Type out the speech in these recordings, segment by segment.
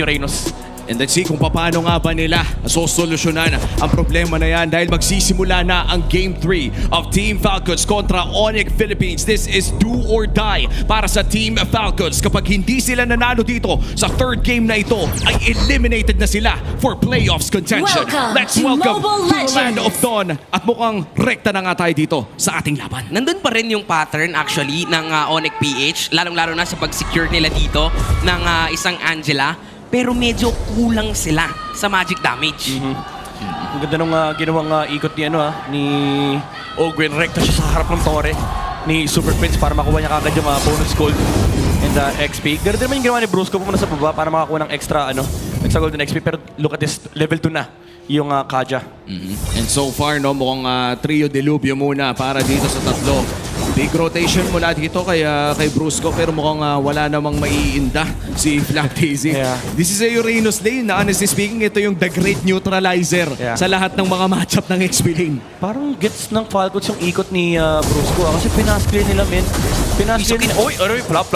Uranus. And let's see kung paano nga ba nila sosolusyonan ang problema na yan dahil magsisimula na ang Game 3 of Team Falcons kontra Onyx Philippines. This is do or die para sa Team Falcons. Kapag hindi sila nanalo dito sa third game na ito, ay eliminated na sila for playoffs contention. Let's welcome to the Land of Dawn. At mukhang rekta na nga tayo dito sa ating laban. Nandun pa rin yung pattern actually ng Onyx PH, lalong-lalo na sa pag-secure nila dito ng isang Angela. Pero medyo kulang sila sa magic damage. Ang ganda nung ginawang ikot ni, ni Ogwen. Rekta siya sa harap ng tore ni Super Prince para makuha niya kagad yung bonus gold and XP. Ganun din naman yung ginawa ni Brusco, pumunta sa baba para makakuha ng extra golden XP. Pero look at this, level 2 na yung Kaja. And so far, no, mukhang trio delubyo muna para dito sa tatlo. Big rotation mula dito kay Brusco pero mukhang wala namang maiinda si Flat Daisy. Yeah. This is a Uranus lane na honestly speaking, ito yung the great neutralizer sa lahat ng mga matchup ng XP lane. Parang gets ng Falcons yung ikot ni Brusco kasi pinasclear nila, men. Pinasclear nila. Oy, flop.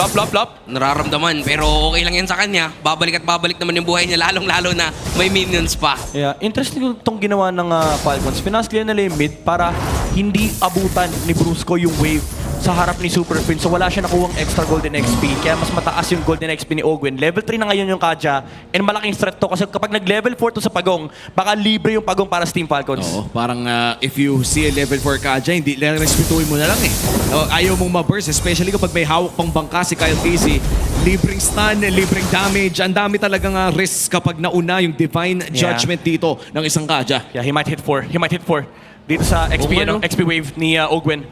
Nararamdaman pero okay lang yan sa kanya. Babalik at babalik naman yung buhay niya lalong-lalo na may minions pa. Yeah, interesting itong ginawa ng Falcons. Pinasclear nila yung mid para hindi abutan ni Brusco yung wave sa harap ni Super Prince. So wala siya nakuhang extra golden XP. Kaya mas mataas yung golden XP ni Ogwen. Level 3 na ngayon yung Kaja. And malaking threat to kasi kapag nag-level 4 to sa Pagong, baka libre yung Pagong para sa Team Falcons. Oo, parang if you see a level 4 Kaja, hindi lang respetuhin mo na lang eh. Ayaw mong ma-burst, especially kapag may hawak pang bangka si Kyle Casey. Libreng stun, libreng damage. Ang dami talagang risk kapag nauna yung divine judgment dito ng isang Kaja. Yeah, he might hit 4. Dito sa XP, XP wave ni Ogwen.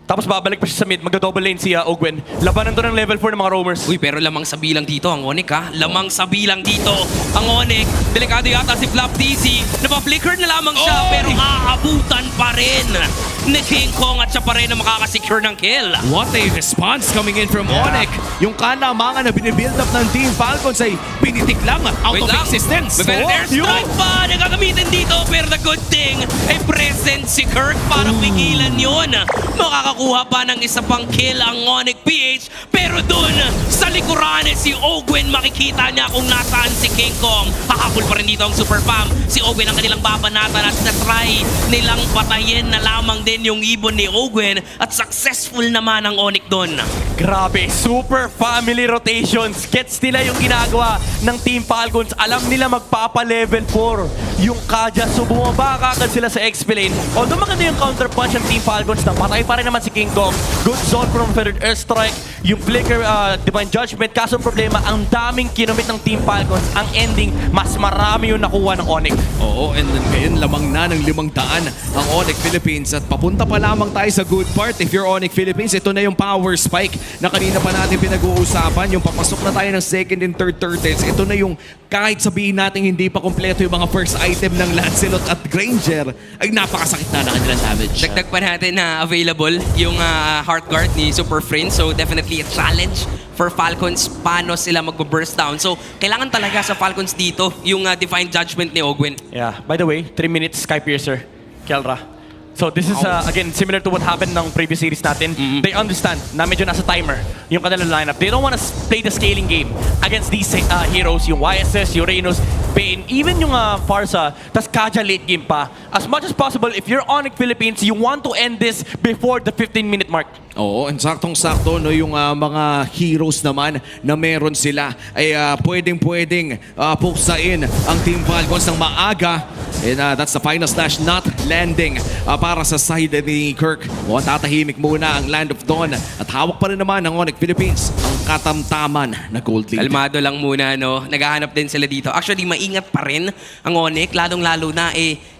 Tapos babalik pa siya sa mid, magdo-double lane si Ogwen. Labanan to ng level 4 ng mga roamers. Uy, pero lamang sa bilang dito ang Onyx Lamang sa bilang dito ang Onyx. Delikado yata si Flap DC. Napaflicker na lamang siya pero aabutan pa rin ni King Kong at siya pa rin ang makakasecure ng kill. What a response coming in from Onyx. Yung kalamangan na binibuild up ng Team Falcons ay pinitik lang out of existence. May airstrike pa na gagamitin dito pero the good thing ay present si Kirk para pigilan yun. Makakakuha pa ng isa pang kill ang Onyx PH pero dun sa likuran si Ogwen makikita niya kung nasaan si King Kong. Hahabol pa rin dito ang Super Fam. Si Ogwen ang kanilang babanatan at na-try nilang patayin na lamang din yung ibon ni Ogwen at successful naman ang Onyx dun. Grabe, super family rotations. Gets nila yung ginagawa ng Team Falcons. Alam nila magpapa-level 4 yung Kaja. So bumaba kagad sila sa XP lane. Although maganda yung counterpunch ng Team Falcons na patay pa rin naman si King Kong. Good zone from Feathered Airstrike. Yung Flicker, Divine Judgment. Kaso problema, ang daming kinumit ng Team Falcons. Ang ending, mas marami yung nakuha ng Onyx. Oo, and then ngayon lamang na ng 500 ang Onyx Philippines at papunta pa lamang tayo sa good part. If you're Onyx Philippines, ito na yung power spike na kanina pa natin pinag-uusapan. Yung papasok na tayo ng second and third turtles. Ito na yung kahit sabihin natin hindi pa kompleto yung mga first item ng Lancelot at Granger, ay napakasakit na kanilang damage. Dagdag pa natin na available yung Heart Guard ni Super Friends. So definitely a challenge for Falcons paano sila mag-burst down. So kailangan talaga sa Falcons dito yung Divine Judgment ni Ogwen. Yeah, by the way, 3 minutes Sky Piercer, Kelra. So this is again similar to what happened ng previous series natin. They understand na medyo nasa timer yung kanilang lineup. They don't want to play the scaling game against these heroes, yung YSS, Uranus, Pain, even yung Farsa, tas Kaja late game pa. As much as possible, if you're Onyx Philippines, you want to end this before the 15-minute mark. Oo, and saktong-sakto no, yung mga heroes naman na meron sila ay pwedeng-pwedeng puksain ang Team Falcons ng maaga. And that's the final slash not landing para sa side ni Kirk. Mukhang tatahimik muna ang Land of Dawn at hawak pa rin naman ng Onyx Philippines ang katamtaman na gold lead. Kalmado lang muna, no? Naghahanap din sila dito. Actually, maingat pa rin ang Onyx. Lalong-lalo na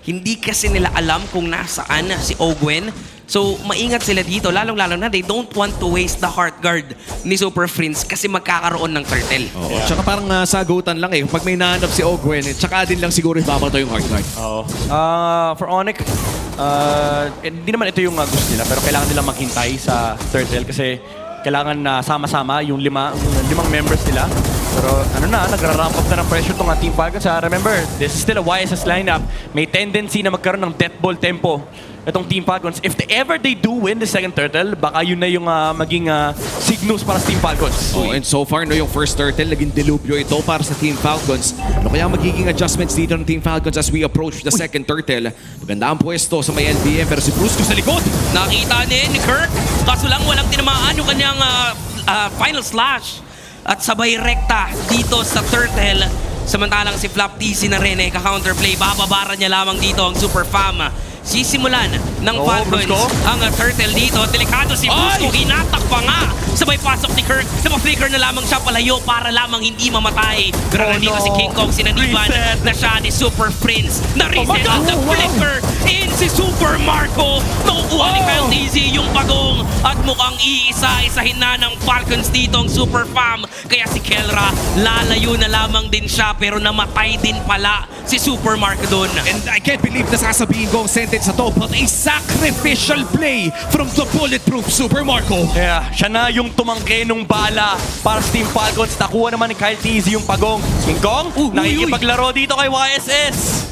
hindi kasi nila alam kung nasaan si Ogwen. So, maingat sila dito. Lalong-lalo na, they don't want to waste the Heart Guard ni Super Prince kasi magkakaroon ng turtle. Oo, tsaka parang sagutan lang eh. Pag may nahanap si Ogwen, tsaka din lang siguro ibabato yung Heart Guard. Oo. For Onyx, hindi naman ito yung gusto nila pero kailangan nilang maghintay sa turtle kasi kailangan na sama-sama yung limang members nila Pero ano na, nagra-ramp up na ng pressure tong Team Falcons. Remember, this is still a YSS lineup. May tendency na magkaroon ng death ball tempo itong Team Falcons. If they do win the second turtle, baka yun na yung maging signals para sa Team Falcons. Oh, and so far, no, yung first turtle, naging delubyo ito para sa Team Falcons. Ano kaya magiging adjustments dito ng Team Falcons as we approach the second turtle? Maganda ang pwesto sa may LBM, pero si Brusco sa likod. Nakita ni Kirk, kaso lang walang tinamaan yung kanyang final slash. At sabay rekta dito sa turtle. Samantalang si Flap TC na rin ka-counterplay. Bababara niya lamang dito ang Super Fam. Sisimulan ng Falcons Brusco. ang turtle dito. Delikado si Brusco, hinatak pa nga. Sabay pasok ni Kirk, napaflicker na lamang siya palayo para lamang hindi mamatay. Pero nandito si King Kong, sinaniban Reset. na siya ni Super Prince. Na-reset at na-flicker in si Super Marco. Nakukuha ni Kyle TZ yung pagong at mukhang iisa-isahin na ng Falcons dito ang Super Fam. Kaya si Kelra, lalayo na lamang din siya pero namatay din pala si Super Marco doon. And I can't believe na sasabihin ko ang sentence na to, but a sacrificial play from the bulletproof Super Marco. Yeah, siya na yung tumangke nung bala para sa Team Falcons. Nakuha naman ni Kyle TZ yung pagong. King Kong, nakikipaglaro dito kay YSS.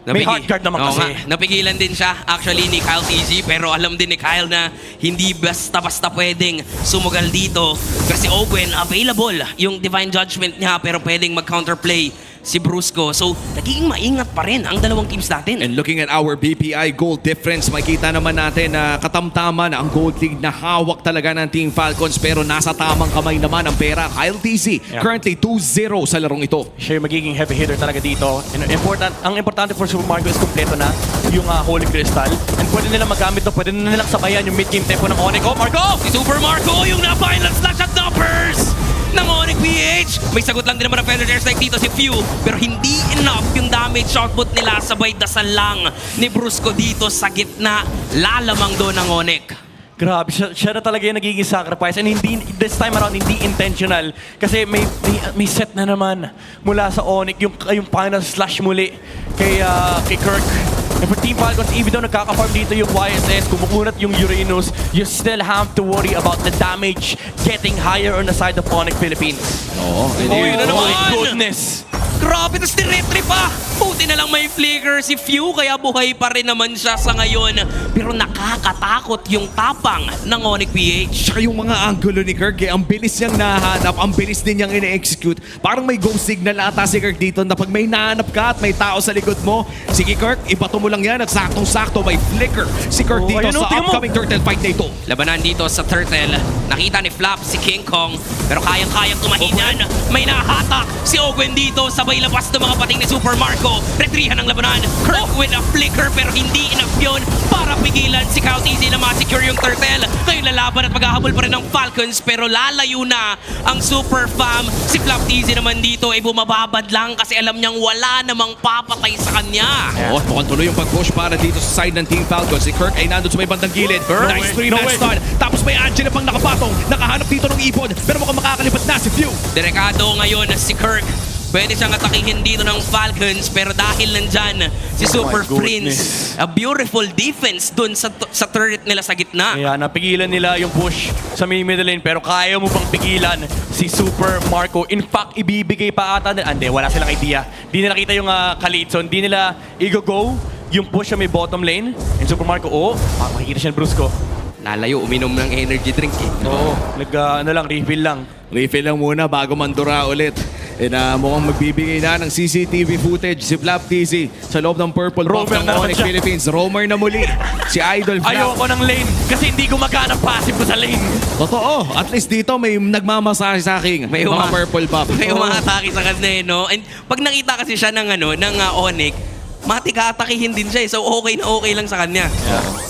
May hard card naman Oo kasi. nga, napigilan din siya actually ni Kyle TZ, pero alam din ni Kyle na hindi basta-basta pwedeng sumugal dito. Kasi Owen, available yung Divine Judgment niya pero pwedeng mag-counterplay si Brusco. So, nagiging maingat pa rin ang dalawang teams natin. And looking at our BPI goal difference, makikita naman natin na katamtaman ang gold league na hawak talaga ng Team Falcons pero nasa tamang kamay naman ang pera. Kyle TZ, currently 2-0 sa larong ito. Siya yung magiging heavy hitter talaga dito. And ang importante for Super Marco is kompleto na yung Holy Crystal. And pwede nilang magamit to, pwede na nilang sabayan yung mid-game tempo ng Onyx. Oh, Marco! Si Super Marco, yung na-final slash at numbers ng Onyx PH. May sagot lang din naman ang Feather Airstrike dito si Few. Pero hindi enough yung damage output nila. Sabay dasal lang ni Brusco dito sa gitna. Lalamang doon ng Onyx. Grabe, siya na talaga yung nagiging sacrifice. And hindi, this time around, hindi intentional. Kasi may set na naman mula sa Onyx, yung final slash muli kay Kirk. And for Team Falcons, even though nagkaka-farm dito yung YSS, kumukunat yung Uranus, you still have to worry about the damage getting higher on the side of Onyx Philippines. Oo, yun na Oh naman! my goodness! Grabe, tas diretri pa! Buti na lang may flicker si Few, kaya buhay pa rin naman siya sa ngayon. Pero nakakatakot yung tapang ng Onyx PH. Tsaka yung mga angulo ni Kirk, ang bilis niyang nahanap, ang bilis din niyang ine-execute. Parang may go signal ata si Kirk dito na pag may nahanap ka at may tao sa likod mo, sige Kirk, ibato mo lang yan at saktong-sakto may flicker si Kirk dito ayun, sa tingnan mo. upcoming turtle fight na ito. Labanan dito sa Turtle. Nakita ni Flap si King Kong, pero kayang-kayang tumahin yan. May nahatak si Owen dito, sabay labas ng mga pating ni Super Marco. Retrihan ang labanan. Kirk with a flicker pero hindi enough yun para pigilan si Kyle TZ na ma-secure yung Turtle. Ngayon lalaban at maghahabol pa rin ng Falcons pero lalayo na ang Super Fam. Si Flap TZ naman dito ay bumababad lang kasi alam niyang wala namang papatay sa kanya. Oo, mukhang tuloy yung pag-push para dito sa side ng Team Falcons. Si Kirk ay nandun sa may bandang gilid. Nice 3-man stun. Tapos may Angela pang nakapatong. Nakahanap dito ng ipon. Pero mukhang makakalipat na si Few. Delikado ngayon si Kirk. Pwede siyang atakihin dito ng Falcons pero dahil nandyan si Super Prince, a beautiful defense dun sa turret nila sa gitna. Kaya napigilan nila yung push sa may middle lane pero kaya mo bang pigilan si Super Marco? In fact, ibibigay pa ata nila. Hindi, wala silang idea. Di nila kita yung Kalitson. Di nila i-go yung push sa may bottom lane. And Super Marco, makikita siya ng Brusco. Lalayo, uminom ng energy drink eh. Oo, refill lang. Refill lang muna bago mandura ulit. And mukhang magbibigay na ng CCTV footage si Flap TZ sa loob ng purple buff Roamer ng na naman Onyx siya. Philippines. Roamer na muli. Si Idol Flap. Ayoko ng lane kasi hindi gumagana ang passive ko sa lane. Totoo. At least dito may nagmamasahe sa akin. May Mga purple buff. May umaatake sa kanya eh, no? And pag nakita kasi siya ng Onyx, matika-atakihin din siya eh. So okay na okay lang sa kanya.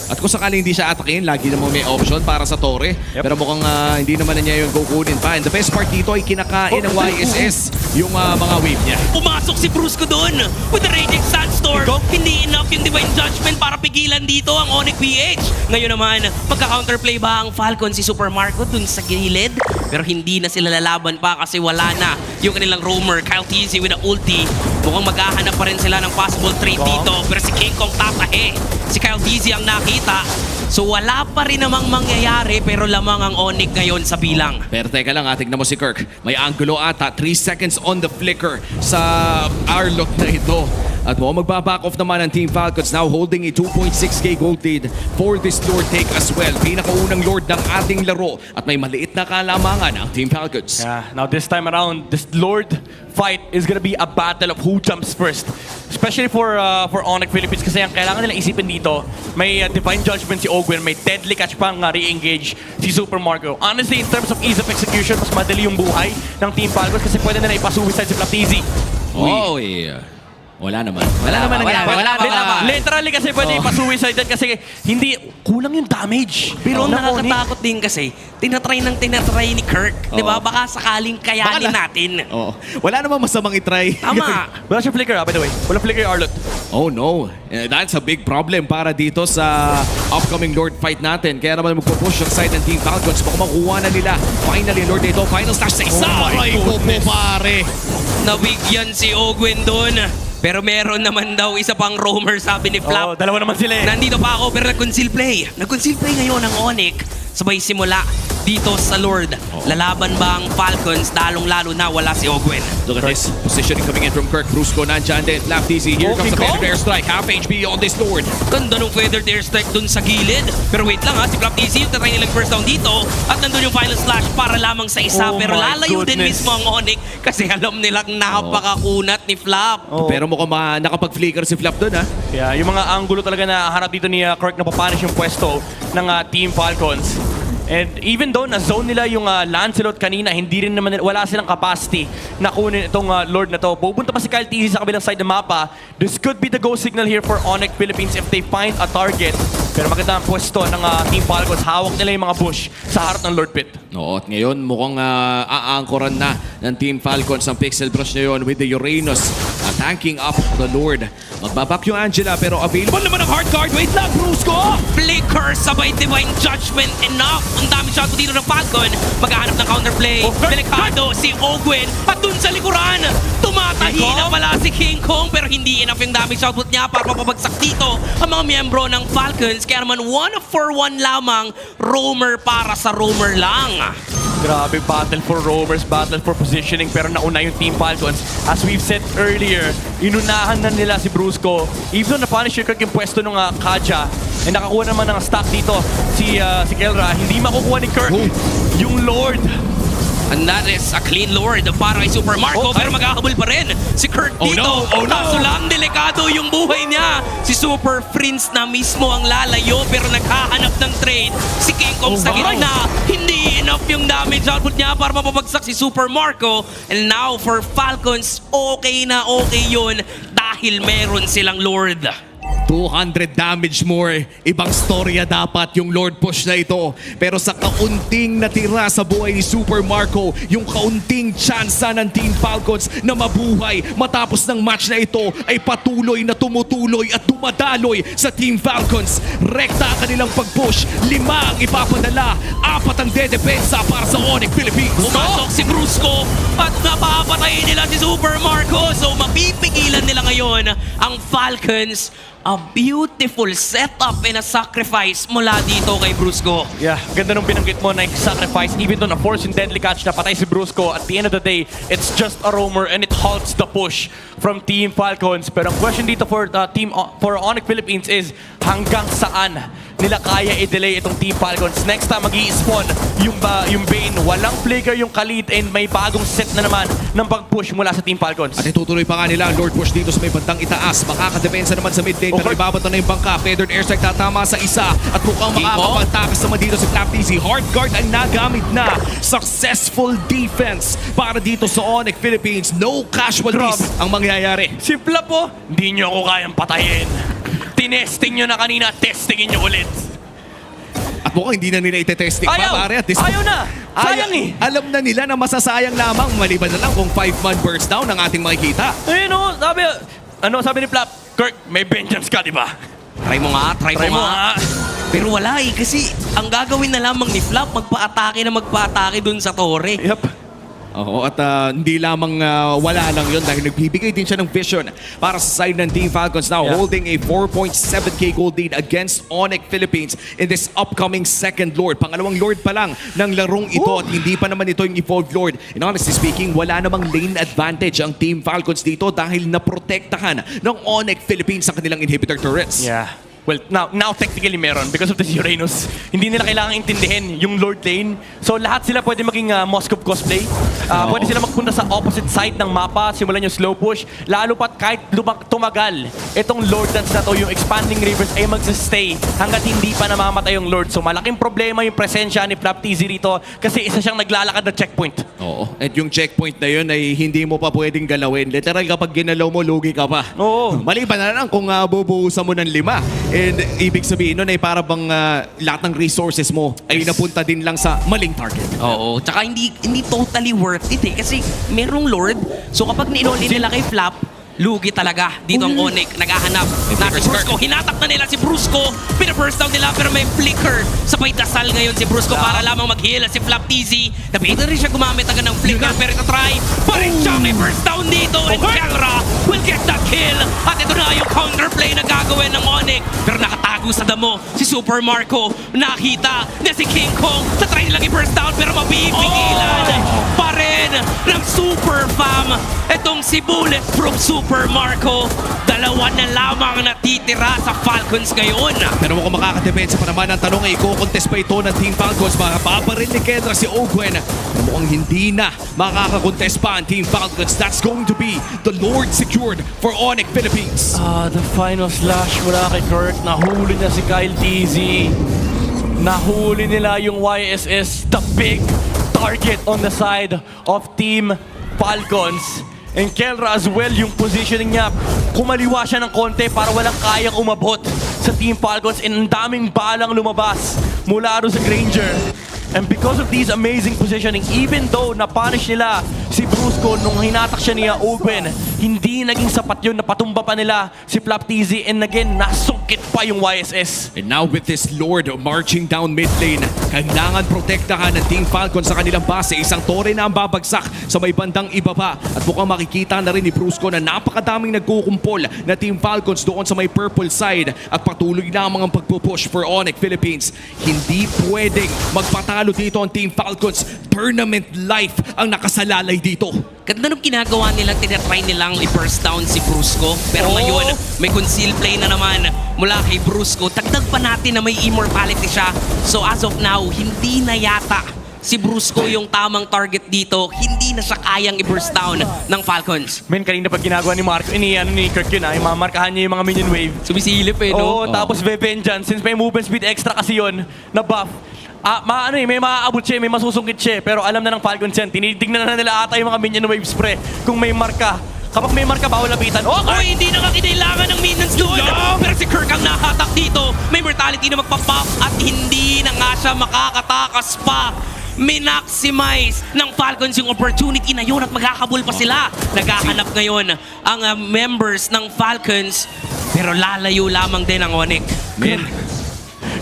At kung sakaling hindi siya atakin, lagi naman may option para sa Torre. Pero mukhang hindi naman na niya yung kukunin pa. And the best part dito ay kinakain ng YSS yung mga wave niya. Pumasok si Brusco doon with the Raging Sandstorm. Hindi enough yung Divine Judgment para pigilan dito ang Onyx PH. Ngayon naman, magka-counterplay ba ang Falcon si Super Marco dun sa gilid? Pero hindi na sila lalaban pa kasi wala na yung kanilang roamer, Kyle TZ with the ulti. Mukhang maghahanap pa rin sila ng possible trade dito. Pero si King Kong tatahe. Si Kyle TZ ang nakita. So wala pa rin namang mangyayari pero lamang ang Onyx ngayon sa bilang. Pero teka lang, tignan mo si Kirk. May angulo ata. 3 seconds on the flicker sa Arlok na ito. At magbaback off naman ang Team Falcons, now holding a 2.6k gold lead for this Lord take as well. Pinakaunang Lord ng ating laro. At may maliit na kalamangan ang Team Falcons. Yeah, now this time around, this Lord fight is gonna be a battle of who jumps first. Especially for Onyx Philippines kasi ang kailangan nila isipin dito, may Divine Judgment si Ogwen, may Deadly Catch pang re-engage si Super Marco. Honestly, in terms of ease of execution, mas madali yung buhay ng Team Falcons kasi pwede nila ipasuicide si Flaptizi. Oh, yeah. Wala naman. Wala naman. Literally kasi pwede ipasuicide yan kasi hindi, kulang yung damage. Pero ang ng Onyx. nakakatakot din kasi, tinatry ni Kirk. Di ba? Baka sakaling kayanin natin. Oo. Wala namang masamang itry. Tama. Wala siya flicker by the way. Wala flicker yung Arlot. Oh no, that's a big problem para dito sa upcoming Lord fight natin. Kaya naman magpupush ang side ng Team Falcons. Baka makuha na nila. Finally, Lord dito. Final slash sa isa. Oh my Aray ko po, goodness. pare. Nabigyan si Ogwen doon. Pero meron naman daw isa pang roamer, sabi ni Flap. Dalawa naman sila eh. Nandito pa ako pero nag-conceal play. Nag-conceal play ngayon ang Onyx. Sabay simula dito sa Lord. Lalaban ba ang Falcons? Lalong-lalo na wala si Ogwen. Look at this. Positioning coming in from Kirk. Brusco nandyan din. Flaptizi. Here comes the Kong. feathered airstrike. Half HP on this Lord. Ganda nung feathered airstrike dun sa gilid. Pero wait lang ha, si Flaptizi yung tatry nilang first down dito. At nandun yung final slash para lamang sa isa. Oh pero my lalayo din goodness. mismo ang Onyx kasi alam nilang napakakunat ni Flap. Oh. Pero mukhang nakapag-flicker si Flap dun, ha? Yeah, yung mga angulo talaga na harap dito ni Kirk na papanish yung pwesto ng Team Falcons. And even though na-zone nila yung Lancelot kanina, hindi rin naman wala silang capacity na kunin itong Lord na to. Pupunta pa si Kyle TZ sa kabilang side ng mapa. This could be the go signal here for Onyx Philippines if they find a target. Pero maganda ang pwesto ng Team Falcons. Hawak nila yung mga bush sa harap ng Lord Pit. Oo, at ngayon mukhang aangkoran na ng Team Falcons ang Pixel Brush ngayon with the Uranus tanking up the Lord. Magbabak yung Angela pero available naman ang hard card. Wait lang, Brusco! Flicker sabay Divine Judgment enough. Ang dami shot dito ng Falcon. Maghahanap ng counterplay. Delikado si Ogwen. At dun sa likuran, tumatahi na pala si King Kong. Pero hindi enough yung damage output niya para mapabagsak dito ang mga miyembro ng Falcons. Kaya naman 1-for-1 lamang. Roamer para sa Roamer lang. Grabe, battle for roamers, battle for positioning, pero nauna yung Team Falcons. As we've said earlier, inunahan na nila si Brusco. Even though na-punish yung Kirk yung pwesto ng Kaja, and nakakuha naman ng stock dito si Kelra, hindi makukuha ni Kirk yung Lord. And that is a clean Lord para kay Super Marco. Pero magkakabul pa rin si Kirk dito. Oh no! Kaso lang, delikado yung buhay niya. Si Super Prince na mismo ang lalayo pero naghahanap ng trade. Si King Kong sa gitna. Hindi enough yung damage output niya para mapabagsak si Super Marco. And now for Falcons, okay na okay yun dahil meron silang Lord. 200 damage more. Ibang storya dapat yung Lord push na ito. Pero sa kaunting natira sa buhay ni Super Marco, yung kaunting tsansa ng Team Falcons na mabuhay matapos ng match na ito ay patuloy na tumutuloy at dumadaloy sa Team Falcons. Rekta ang kanilang pag-push. 5 ang ipapadala. 4 ang dedepensa para sa Onyx Philippines. Pumasok si Brusco at napapatay nila si Super Marco. So mapipigilan nila ngayon ang Falcons. A beautiful setup and a sacrifice mula dito kay Brusco. Yeah, ganda nung binanggit mo na yung sacrifice. Even though na-force yung deadly catch na patay si Brusco, at the end of the day, it's just a roamer and it halts the push from Team Falcons. Pero ang question dito for Onyx Philippines is hanggang saan nila kaya i-delay itong Team Falcons. Next time mag-i-spawn yung Bane. Walang flicker yung Khalid and may bagong set na naman ng pag-push mula sa Team Falcons. At itutuloy pa nga nila ang Lord push dito sa may bandang itaas. Makakadepensa naman sa mid lane pero ibabato na yung bangka. Feathered airstrike tatama sa isa at mukhang makakapagtakas naman dito si Flaptizi. Hard guard ang nagamit na. Successful defense para dito sa Onyx Philippines. No casualties ang mangyayari. Si Flap po, hindi nyo ako kayang patayin. Tinesting nyo na kanina, testingin nyo ulit. At mukhang hindi na nila ite-testing pa, pare. At this Ayaw na! Sayang eh! Alam na nila na masasayang lamang. Maliban na lang kung 5-man burst down ang ating makikita. Ayun o, sabi ni Flap, Kirk, may vengeance ka, di ba? Try mo nga, try mo nga. Pero wala eh, kasi ang gagawin na lamang ni Flap, magpa-atake dun sa tore. Yep. Oo, at hindi lamang wala lang yun dahil nagbibigay din siya ng vision para sa side ng Team Falcons now Yeah. holding a 4.7k gold lead against Onyx Philippines in this upcoming second Lord. Pangalawang Lord pa lang ng larong ito at hindi pa naman ito yung evolved Lord. And honestly speaking, wala namang lane advantage ang Team Falcons dito dahil naprotektahan ng Onyx Philippines sa kanilang inhibitor turrets. Yeah. Well, now technically meron because of this Uranus. Hindi nila kailangan intindihin yung Lord Lane. So lahat sila pwede maging Moskov cosplay. Pwede sila magpunta sa opposite side ng mapa, simulan yung slow push. Lalo pat kahit tumagal, itong Lord Dance na to, yung expanding rivers ay magsistay hanggat hindi pa namamatay yung Lord. So malaking problema yung presensya ni Flap TZ rito kasi isa siyang naglalakad na checkpoint. Oo. At yung checkpoint na yun ay hindi mo pa pwedeng galawin. Literal kapag ginalaw mo, lugi ka pa. Oo. Maliban na lang kung bubuhusan mo ng 5. And ibig sabihin nun ay para bang lahat ng resources mo ay napunta din lang sa maling target. Oo, tsaka hindi totally worth it eh. Kasi merong Lord, so kapag ni-all in nila kay Flap, lugi talaga. Dito ang Onyx, naghahanap na si Brusco. Hinatak na nila si Brusco. Pina-first down nila pero may flicker. Sabay dasal ngayon si Brusco para lamang mag-heal si Flap TZ. Napitin rin siya gumamit agad ng flicker pero ito try. Parin siya may first down dito. And Kelra will get that kill. At ito na yung counterplay na gagawin ng Onyx. Pero nakatago sa damo si Super Marco. Nakita na si King Kong. Tatry nilang i-first down pero mabibigilan pa rin ng Super Fam. Itong si Bulletproof Super Marco. Dalawa na lamang natitira sa Falcons ngayon. Pero mukhang makakadepensa pa naman ang tanong ay i-contest pa ito ng Team Falcons. Makapaparin ni Kendra si Ogwen. Pero mukhang hindi na makakakontest pa ang Team Falcons. That's going to be the Lord secured for Onyx Philippines. The final slash mula kay Kirk. Nahuli niya si Kyle TZ. Nahuli nila yung YSS, the big target on the side of Team Falcons. And Kelra as well, yung positioning niya, kumaliwa siya ng konti para walang kayang umabot sa Team Falcons. And ang daming balang lumabas mula doon sa Granger. And because of these amazing positioning, even though na-punish nila si Brusco nung hinatak siya niya Ogwen, hindi naging sapat yun, napatumba pa nila si Flap TZ, and again, nasungkit pa yung YSS. And now with this Lord marching down mid lane, kailangan protektahan ng Team Falcons sa kanilang base. Isang tore na ang babagsak sa may bandang ibaba. At mukhang makikita na rin ni Brusco na napakadaming nagkukumpol na Team Falcons doon sa may purple side. At patuloy lamang ang pagpupush for Onyx Philippines. Hindi pwedeng magpatalo dito ang Team Falcons. Tournament life ang nakasalalay dito. Ganda nung ginagawa nilang tinatry nilang i-burst down si Brusco. Pero ngayon, may conceal play na naman mula kay Brusco. Dagdag pa natin na may immortality siya. So as of now, hindi na yata si Brusco yung tamang target dito. Hindi na siya kayang i-burst down ng Falcons. Men, kanina pag ginagawa ni Marco, ni Kirk yun imamarkahan niya yung mga minion wave. Sumisilip eh, no? Oo, tapos Vengeance, since may movement speed extra kasi yun, na buff, may maaabot siya, may masusungkit siya, pero alam na ng Falcons yan, tinitignan na nila ata yung mga minion waves pre, kung may marka. Kapag may marka, bawal lapitan. Okay, hindi na kakailangan ng minions doon. Pero si Kirk ang nahatak dito. May mortality na magpa-pop at hindi na nga siya makakatakas pa. Minaximize ng Falcons yung opportunity na yun at magkakabul pa sila. Naghahanap ngayon ang members ng Falcons pero lalayo lamang din ang Onyx. Men,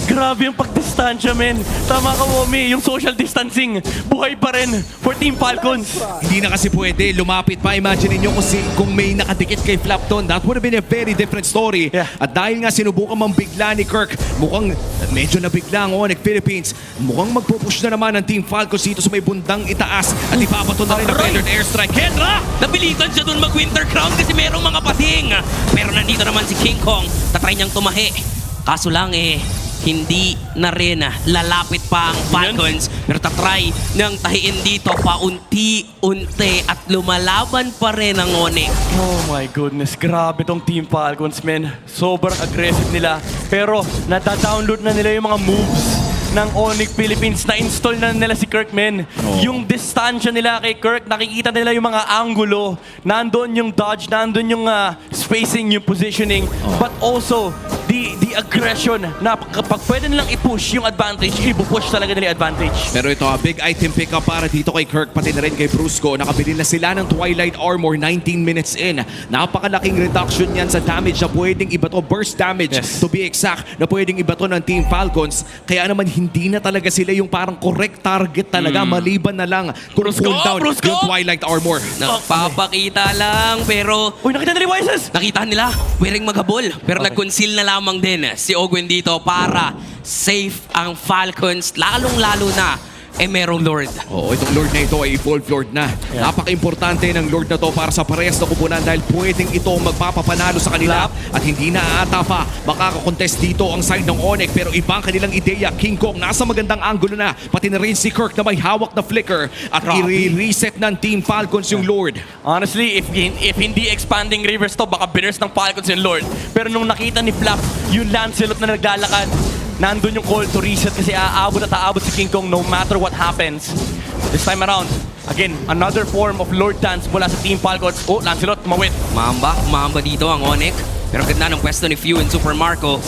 Grabe yung pagdistansya, men. Tama ka, Womi. Yung social distancing, buhay pa rin for Team Falcons. hindi na kasi pwede. Lumapit pa. Imagine niyo kung may nakadikit kay Flapton. That would have been a very different story. Yeah. At dahil nga sinubukan mang bigla ni Kirk, mukhang medyo nabigla ang Onyx Philippines. Mukhang magpupush na naman ang Team Falcons dito sa may bundang itaas. At ipapato na rin ang feathered airstrike. Kendra! Napilitan siya doon mag-Winter Crown kasi merong mga pating. Pero nandito naman si King Kong. Tatry niyang tumahi. Kaso lang hindi na rin lalapit pa ang Falcons. Pero tatry ng tahiin dito paunti-unti at lumalaban pa rin ang Onyx. Oh my goodness, grabe tong Team Falcons, men. Sobrang aggressive nila. Pero nata-download na nila yung mga moves ng Onyx Philippines. Na-install na nila si Kirk, men. Yung distansya nila kay Kirk, nakikita nila yung mga angulo. Nandun yung dodge, nandun yung spacing, yung positioning. But also, the aggression na kapag pwede nilang i-push yung advantage, i-push talaga nila yung advantage. Pero ito, big item pickup para dito kay Kirk, pati na rin kay Brusco. Nakabili na sila ng Twilight Armor 19 minutes in. Napakalaking reduction yan sa damage na pwedeng ibato, burst damage Yes. to be exact, na pwedeng ibato ng Team Falcons. Kaya naman hindi na talaga sila yung parang correct target talaga, maliban na lang kung Brusco, pull down Brusco! yung Twilight Armor. Nagpapakita lang, pero Uy, nakita nila yung Wises! nakita nila, wiring maghabol. Pero nag-conceal na lamang din si Ogwen dito para safe ang Falcons, lalong-lalo na merong Lord. Oo, itong Lord na ito ay Evolved Lord na. Napaka-importante ng Lord na to para sa parehas na kupunan dahil pwedeng ito magpapapanalo sa kanila at hindi na ata pa makakakontest dito ang side ng Onyx, pero ibang kanilang ideya. King Kong nasa magandang angulo na, pati na rin si Kirk na may hawak na flicker at i-reset ng Team Falcons yung Lord. Honestly, if hindi expanding rivers to, baka binners ng Falcons yung Lord. Pero nung nakita ni Flap, yung Lancelot na naglalakad, nandun yung call to reset kasi aabot at aabot si King Kong no matter what happens. This time around, again, another form of Lord Dance mula sa Team Falcons. Oh, Lancelot, tumawid. Umamba dito ang Onyx. Pero ganda ng pwesto ni Few and Super Marco.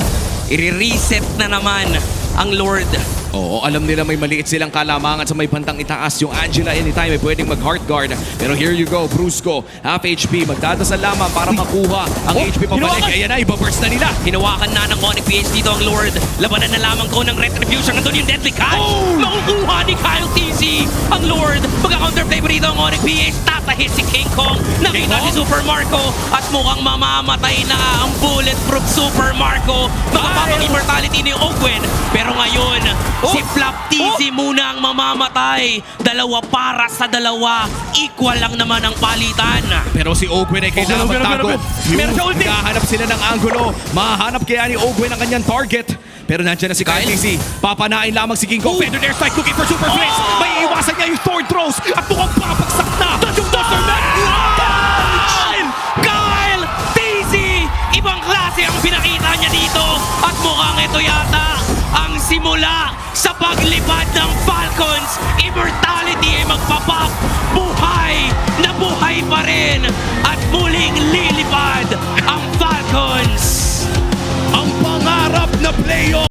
I-reset na naman ang Lord. Oo, alam nila may maliit silang kalamangan sa may bantang itaas. Yung Angela anytime ay pwedeng mag-heart guard. Pero here you go, Brusco, half HP. Magdadasal lamang para makuha ang HP pabalik. hinawakan! Ayan na, ibaburst na nila. Hinawakan na ng Onyx PH dito ang Lord. Labanan na lamang ko ng Retribution. Nandun yung Deadly Catch. Makukuha ni Kyle TC ang Lord. Magka-counterplay pa rito ang Onyx PH. Tatahit si King Kong. Nakita si Super Marco. At mukhang mamamatay na ang bulletproof Super Marco. Makapapag-immortality ni Ogwen. Pero ngayon, si Flap TC muna ang mamamatay. Dalawa para sa dalawa. Equal lang naman ang palitan. Pero si Ogwen ay kailangan Ogwen, magtago. meron siya ulti. Naghahanap sila ng angulo. Mahahanap kaya ni Ogwen ang kanyang target. Pero nandiyan na si Kyle TC. Papanain lamang si King Kong. Feather airstrike looking for Super Blitz. May iwasan niya yung Thorn Throws. At mukhang papagsak na. Yung Thunder Kyle TC! Ibang klase ang pinakita niya dito. At mukhang ito yata ang simula sa paglipad ng Falcons. Immortality ay magpapop